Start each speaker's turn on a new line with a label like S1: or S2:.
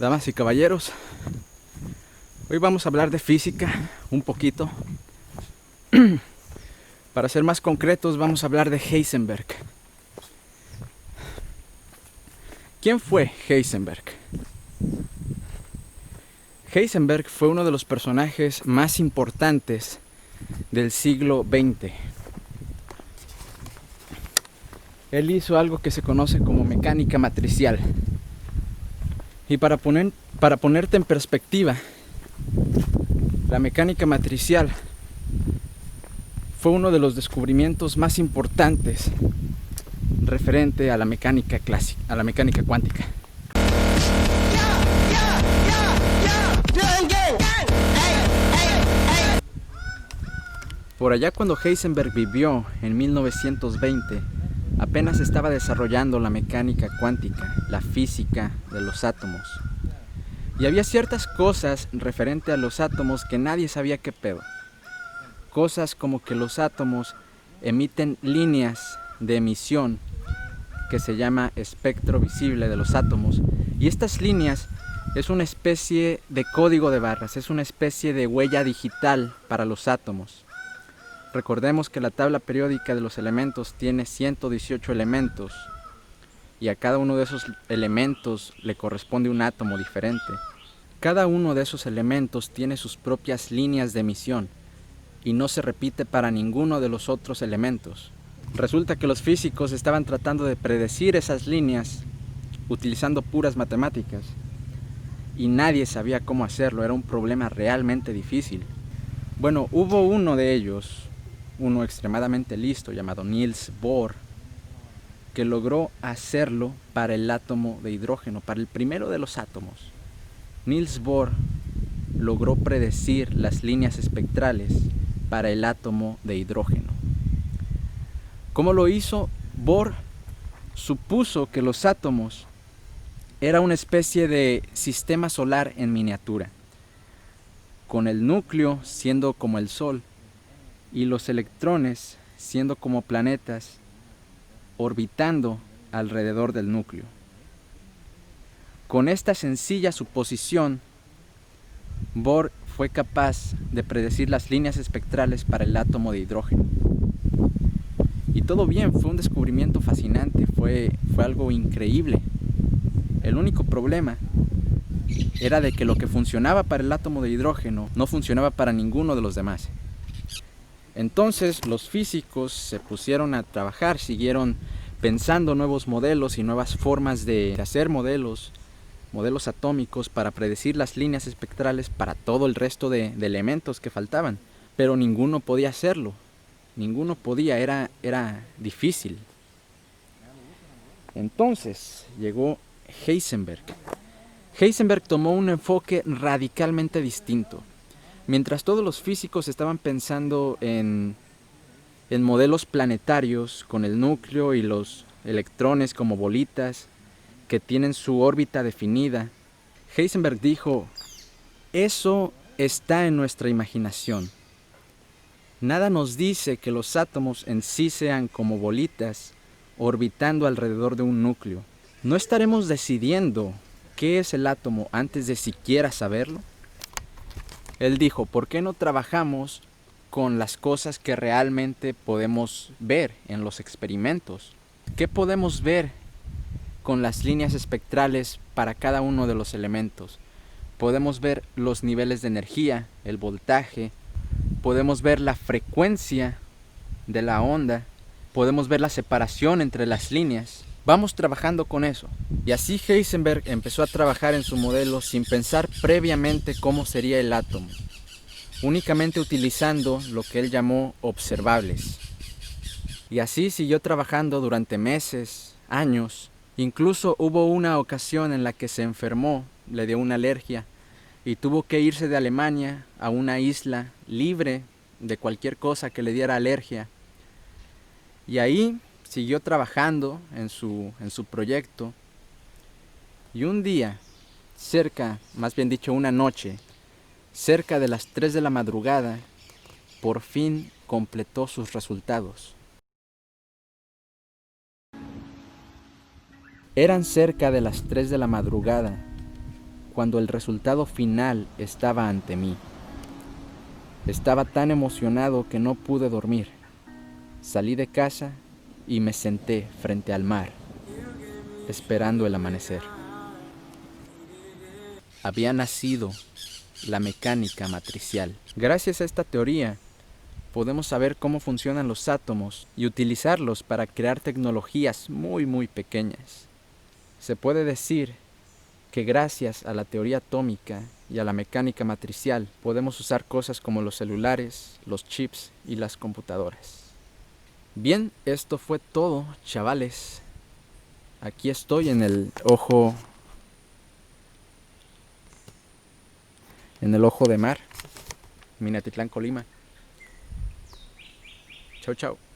S1: Damas y caballeros, hoy vamos a hablar de física un poquito. Para ser más concretos, vamos a hablar de Heisenberg. ¿Quién fue Heisenberg? Heisenberg fue uno de los personajes más importantes del siglo XX. Él hizo algo que se conoce como mecánica matricial. Y para ponerte en perspectiva, la mecánica matricial fue uno de los descubrimientos más importantes referente a la mecánica clásica, a la mecánica cuántica. Por allá cuando Heisenberg vivió en 1920, apenas estaba desarrollando la mecánica cuántica, la física de los átomos. Y había ciertas cosas referente a los átomos que nadie sabía qué pedo. Cosas como que los átomos emiten líneas de emisión que se llama espectro visible de los átomos. Y estas líneas es una especie de código de barras, es una especie de huella digital para los átomos. Recordemos que la tabla periódica de los elementos tiene 118 elementos y a cada uno de esos elementos le corresponde un átomo diferente. Cada uno de esos elementos tiene sus propias líneas de emisión y no se repite para ninguno de los otros elementos. Resulta que los físicos estaban tratando de predecir esas líneas utilizando puras matemáticas y nadie sabía cómo hacerlo, era un problema realmente difícil. Bueno, hubo uno de ellos, uno extremadamente listo llamado Niels Bohr, que logró hacerlo para el átomo de hidrógeno, para el primero de los átomos. Niels Bohr logró predecir las líneas espectrales para el átomo de hidrógeno. ¿Cómo lo hizo? Bohr supuso que los átomos era una especie de sistema solar en miniatura, con el núcleo siendo como el Sol y los electrones siendo como planetas orbitando alrededor del núcleo. Con esta sencilla suposición, Bohr fue capaz de predecir las líneas espectrales para el átomo de hidrógeno. Y todo bien, fue un descubrimiento fascinante, fue algo increíble. El único problema era de que lo que funcionaba para el átomo de hidrógeno no funcionaba para ninguno de los demás. Entonces los físicos se pusieron a trabajar, siguieron pensando nuevos modelos y nuevas formas de hacer modelos atómicos para predecir las líneas espectrales para todo el resto de elementos que faltaban. Pero ninguno podía hacerlo, ninguno podía, era difícil. Entonces llegó Heisenberg. Heisenberg tomó un enfoque radicalmente distinto. Mientras todos los físicos estaban pensando en modelos planetarios con el núcleo y los electrones como bolitas que tienen su órbita definida, Heisenberg dijo: eso está en nuestra imaginación. Nada nos dice que los átomos en sí sean como bolitas orbitando alrededor de un núcleo. ¿No estaremos decidiendo qué es el átomo antes de siquiera saberlo? Él dijo: ¿por qué no trabajamos con las cosas que realmente podemos ver en los experimentos? ¿Qué podemos ver con las líneas espectrales para cada uno de los elementos? Podemos ver los niveles de energía, el voltaje, podemos ver la frecuencia de la onda, podemos ver la separación entre las líneas. Vamos trabajando con eso. Y así Heisenberg empezó a trabajar en su modelo sin pensar previamente cómo sería el átomo, únicamente utilizando lo que él llamó observables. Y así siguió trabajando durante meses, años. Incluso hubo una ocasión en la que se enfermó, le dio una alergia y tuvo que irse de Alemania a una isla libre de cualquier cosa que le diera alergia. Y ahí siguió trabajando en su proyecto. Y un día, una noche, cerca de las 3 de la madrugada, por fin completó sus resultados. Eran cerca de las 3 de la madrugada cuando el resultado final estaba ante mí. Estaba tan emocionado que no pude dormir. Salí de casa y me senté frente al mar, esperando el amanecer. Había nacido la mecánica matricial. Gracias a esta teoría, podemos saber cómo funcionan los átomos y utilizarlos para crear tecnologías muy pequeñas. Se puede decir que gracias a la teoría atómica y a la mecánica matricial podemos usar cosas como los celulares, los chips y las computadoras. Bien, esto fue todo, chavales. Aquí estoy en el ojo de mar, Minatitlán, Colima. Chau, chau.